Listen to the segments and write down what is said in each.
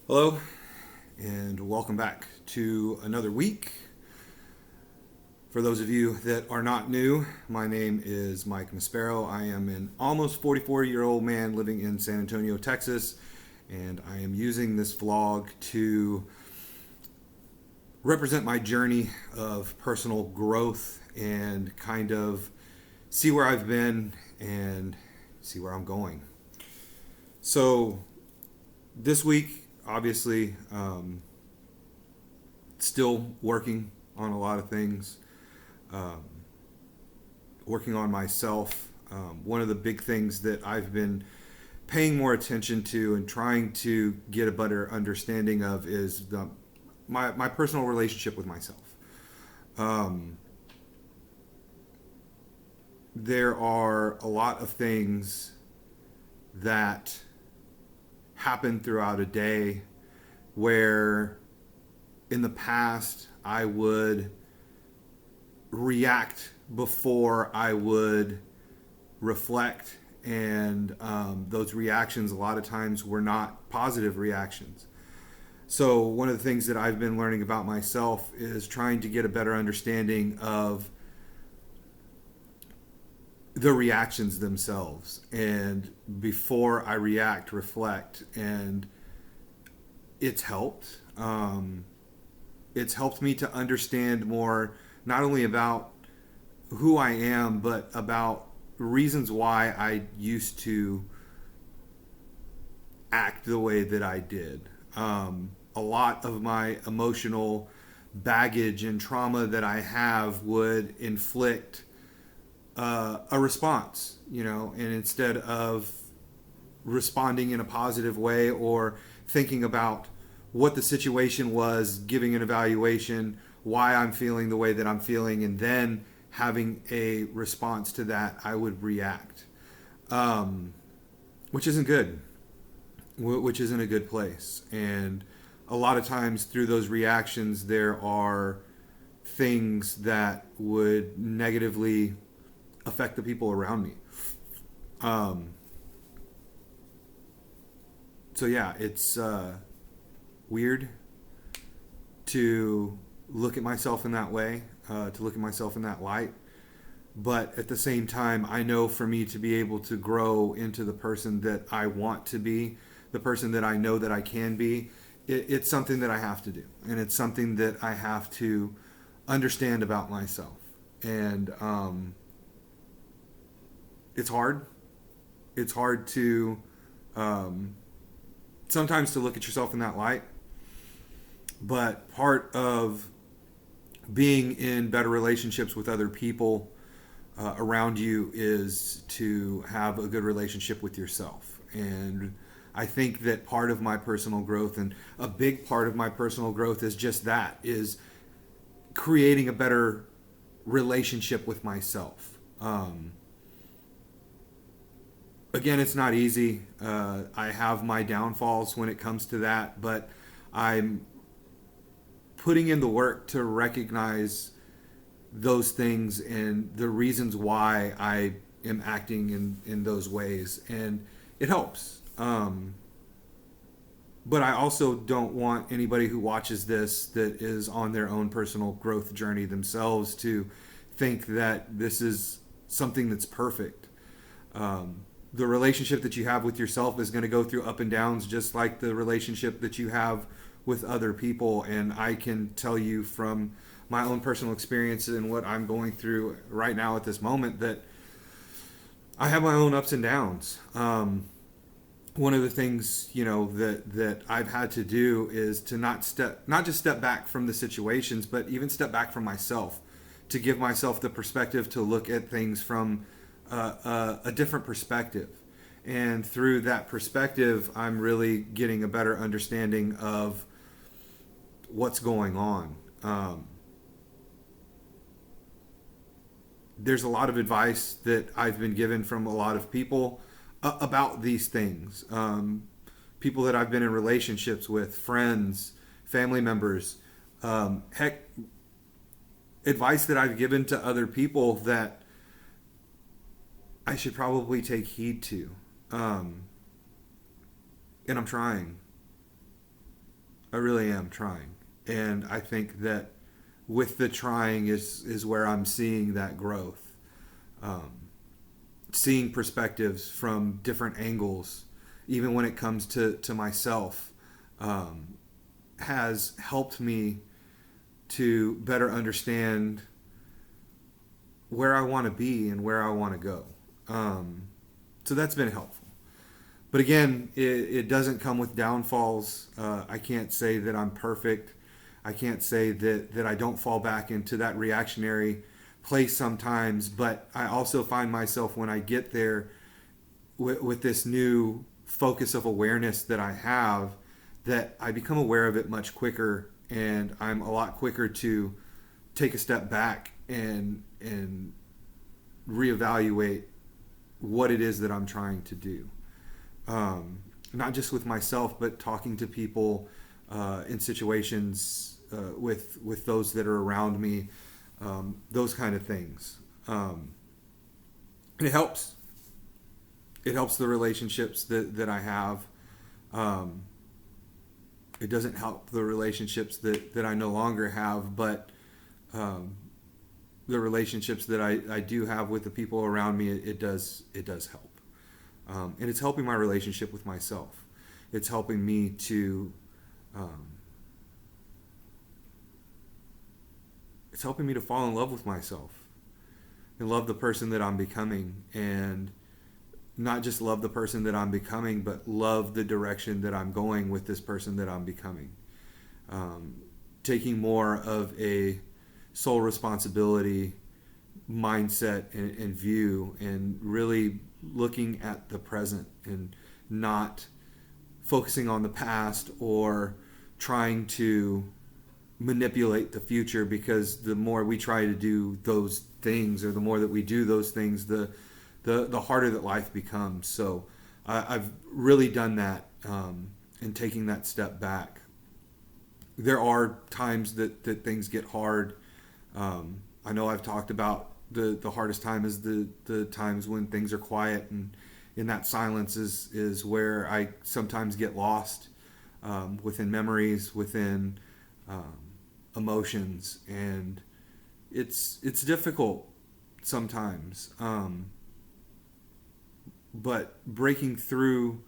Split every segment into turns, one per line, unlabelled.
Hello, and welcome back to another week. For those of you that are not new, my name is Mike Maspero. I am an almost 44-year-old man living in San Antonio, Texas, and I am using this vlog to represent my journey of personal growth and kind of see where I've been and see where I'm going. So, this week, obviously, still working on a lot of things, um, working on myself. One of the big things that I've been paying more attention to and trying to get a better understanding of is my personal relationship with myself. Um, there are a lot of things that happen throughout a day where in the past I would react before I would reflect, and those reactions a lot of times were not positive reactions. So, one of the things that I've been learning about myself is trying to get a better understanding of the reactions themselves. And before I react, reflect. And it's helped. It's helped me to understand more, not only about who I am, but about reasons why I used to act the way that I did. A lot of my emotional baggage and trauma that I have would inflict a response, and instead of responding in a positive way or thinking about what the situation was, giving an evaluation, why I'm feeling the way that I'm feeling, and then having a response to that, I would react, which isn't good, which isn't a good place. And a lot of times through those reactions, there are things that would negatively affect the people around me. Um, so yeah, it's weird to look at myself in that way, to look at myself in that light. But at the same time, I know for me to be able to grow into the person that I want to be, the person that I know that I can be, it's something that I have to do. And it's something that I have to understand about myself. And it's hard. It's hard to um, sometimes to look at yourself in that light. But part of being in better relationships with other people around you is to have a good relationship with yourself. And I think that part of my personal growth, and a big part of my personal growth, is just that, is creating a better relationship with myself. Again, it's not easy. I have my downfalls when it comes to that, but I'm putting in the work to recognize those things and the reasons why I am acting in those ways. And it helps. But I also don't want anybody who watches this that is on their own personal growth journey themselves to think that this is something that's perfect. The relationship that you have with yourself is going to go through up and downs just like the relationship that you have with other people. And I can tell you from my own personal experience and what I'm going through right now at this moment that I have my own ups and downs. One of the things that I've had to do is to not just step back from the situations, but even step back from myself, to give myself the perspective to look at things from a different perspective. And through that perspective, I'm really getting a better understanding of what's going on. There's a lot of advice that I've been given from a lot of people about these things. People that I've been in relationships with, friends, family members, heck, advice that I've given to other people that I should probably take heed to. And I'm trying. I really am trying. And I think that with the trying is where I'm seeing that growth. Um, Seeing perspectives from different angles, even when it comes to myself, um, has helped me to better understand where I want to be and where I want to go. So that's been helpful. But again, it doesn't come with downfalls. I can't say that I'm perfect. I can't say that I don't fall back into that reactionary place sometimes. But I also find myself when I get there with this new focus of awareness that I have, that I become aware of it much quicker, and I'm a lot quicker to take a step back and reevaluate what it is that I'm trying to do. Not just with myself, but talking to people in situations with those that are around me, those kind of things. And it helps. It helps the relationships that I have. It doesn't help the relationships that I no longer have, but the relationships that I do have with the people around me, it does help. And it's helping my relationship with myself. It's helping me to it's helping me to fall in love with myself and love the person that I'm becoming, and not just love the person that I'm becoming, but love the direction that I'm going with this person that I'm becoming. Taking more of a sole responsibility mindset and view, and really looking at the present and not focusing on the past or trying to manipulate the future, because the more we try to do those things, or the more that we do those things, the harder that life becomes. So I've really done that, in taking that step back. There are times that things get hard. I know I've talked about the hardest time is the times when things are quiet, and in that silence is where I sometimes get lost within memories, within emotions, and it's difficult sometimes. But breaking through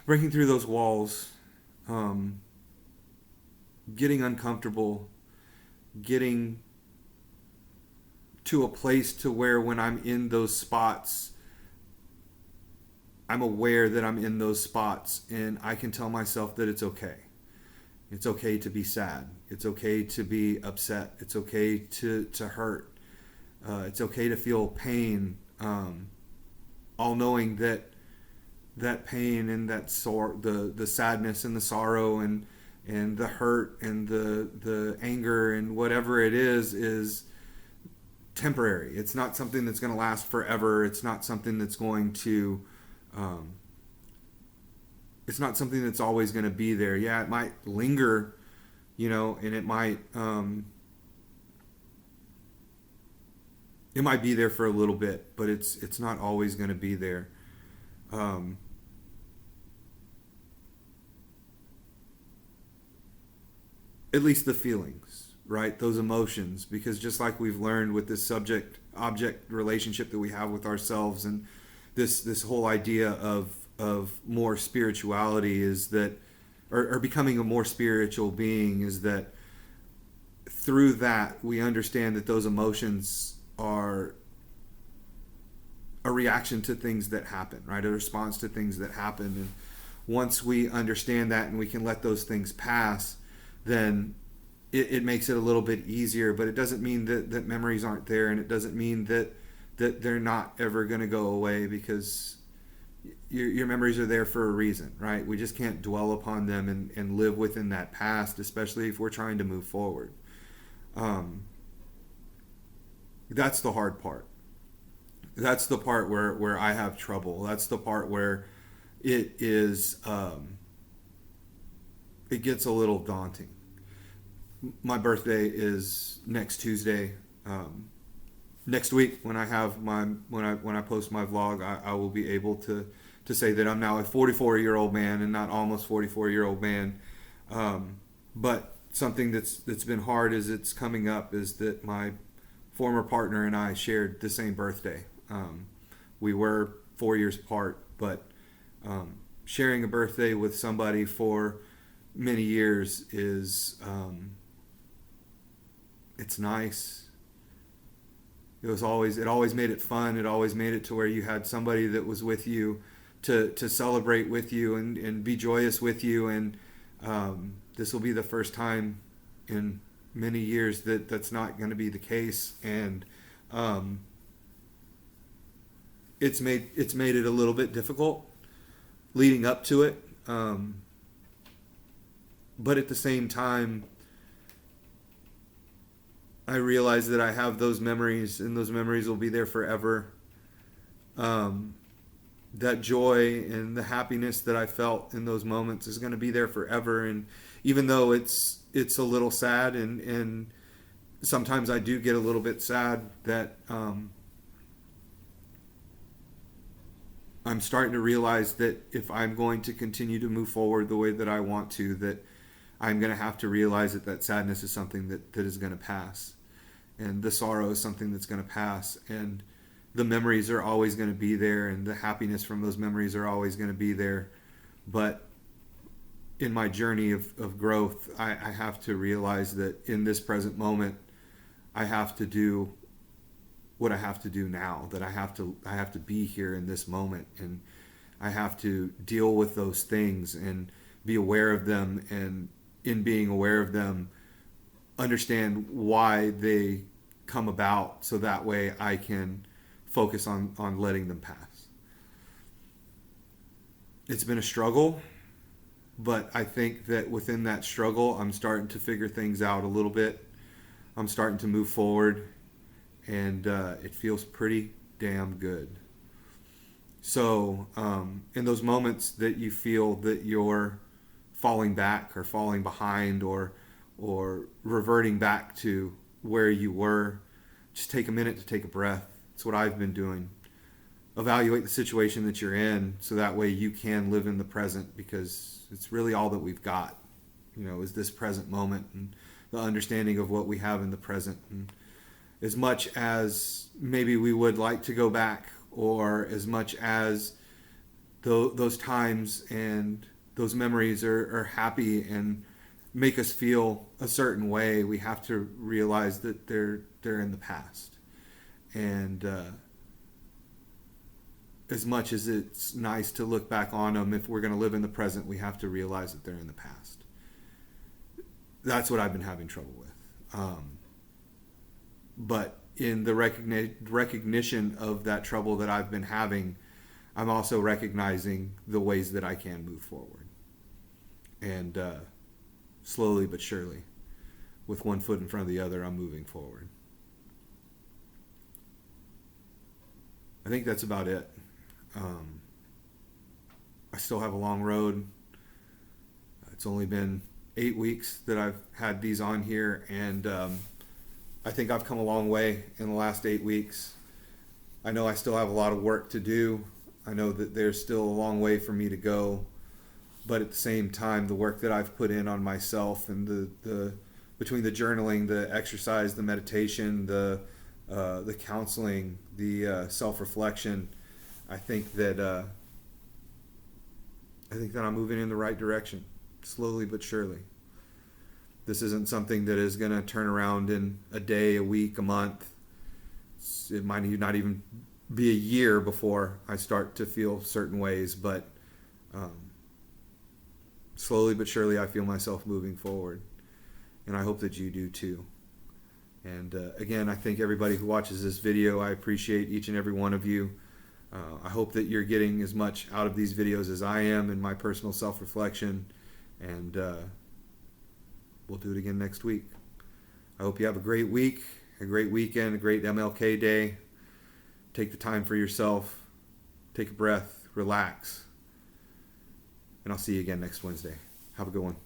those walls, getting uncomfortable, getting to a place to where when I'm in those spots, I'm aware that I'm in those spots, and I can tell myself that it's okay. It's okay to be sad. It's okay to be upset. It's okay to hurt. It's okay to feel pain. All knowing that pain and that the sadness and the sorrow and the hurt and the anger and whatever it is temporary. It's not something that's going to last forever. It's not something that's going to it's not something that's always going to be there. Yeah, it might linger, and it might be there for a little bit, but it's not always going to be there. At least the feelings, right? Those emotions, because just like we've learned with this subject object relationship that we have with ourselves, and this whole idea of more spirituality, is that, or becoming a more spiritual being, is that through that we understand that those emotions are a reaction to things that happen, right? A response to things that happen. And once we understand that and we can let those things pass, then it makes it a little bit easier. But it doesn't mean that memories aren't there, and it doesn't mean that they're not ever going to go away, because your memories are there for a reason, right? We just can't dwell upon them and live within that past, especially if we're trying to move forward. That's the hard part. That's the part where I have trouble. That's the part where it is it gets a little daunting. My birthday is next Tuesday. Next week, when I have when I post my vlog, I will be able to to say that I'm now a 44-year-old man and not almost 44-year-old man. But something that's been hard as it's coming up is that my former partner and I shared the same birthday. We were 4 years apart, but sharing a birthday with somebody for many years is it's nice. It always made it fun. It always made it to where you had somebody that was with you to celebrate with you and be joyous with you. And this will be the first time in many years that's not going to be the case. And it's made it a little bit difficult leading up to it. But at the same time, I realize that I have those memories, and those memories will be there forever. That joy and the happiness that I felt in those moments is going to be there forever. And even though it's a little sad, and sometimes I do get a little bit sad that I'm starting to realize that if I'm going to continue to move forward the way that I want to, that I'm going to have to realize that sadness is something that is going to pass. And the sorrow is something that's going to pass. And the memories are always going to be there, and the happiness from those memories are always going to be there. But in my journey of growth, I have to realize that in this present moment, I have to do what I have to do now, that I have to be here in this moment, and I have to deal with those things and be aware of them, and in being aware of them, understand why they come about, so that way I can focus on letting them pass. It's been a struggle, but I think that within that struggle, I'm starting to figure things out a little bit. I'm starting to move forward, and it feels pretty damn good. So in those moments that you feel that you're falling back or falling behind or reverting back to where you were, just take a minute to take a breath. It's what I've been doing. Evaluate the situation that you're in, so that way you can live in the present, because it's really all that we've got, is this present moment and the understanding of what we have in the present. And as much as maybe we would like to go back, or as much as those times and those memories are happy and make us feel a certain way, we have to realize that they're in the past. And as much as it's nice to look back on them, if we're going to live in the present, we have to realize that they're in the past. That's what I've been having trouble with. But in the recognition of that trouble that I've been having, I'm also recognizing the ways that I can move forward. And slowly but surely, with one foot in front of the other, I'm moving forward. I think that's about it. I still have a long road. It's only been 8 weeks that I've had these on here, and I think I've come a long way in the last 8 weeks. I know I still have a lot of work to do. I know that there's still a long way for me to go. But at the same time, the work that I've put in on myself, and the between the journaling, the exercise, the meditation, the counseling, the self-reflection, I think that I'm moving in the right direction, slowly but surely. This isn't something that is going to turn around in a day, a week, a month. It might not even be a year before I start to feel certain ways, but slowly but surely I feel myself moving forward, and I hope that you do too. And again, I thank everybody who watches this video. I appreciate each and every one of you. I hope that you're getting as much out of these videos as I am in my personal self-reflection, and we'll do it again next week. I hope you have a great week, a great weekend, a great MLK Day. Take the time for yourself. Take a breath, relax, and I'll see you again next Wednesday. Have a good one.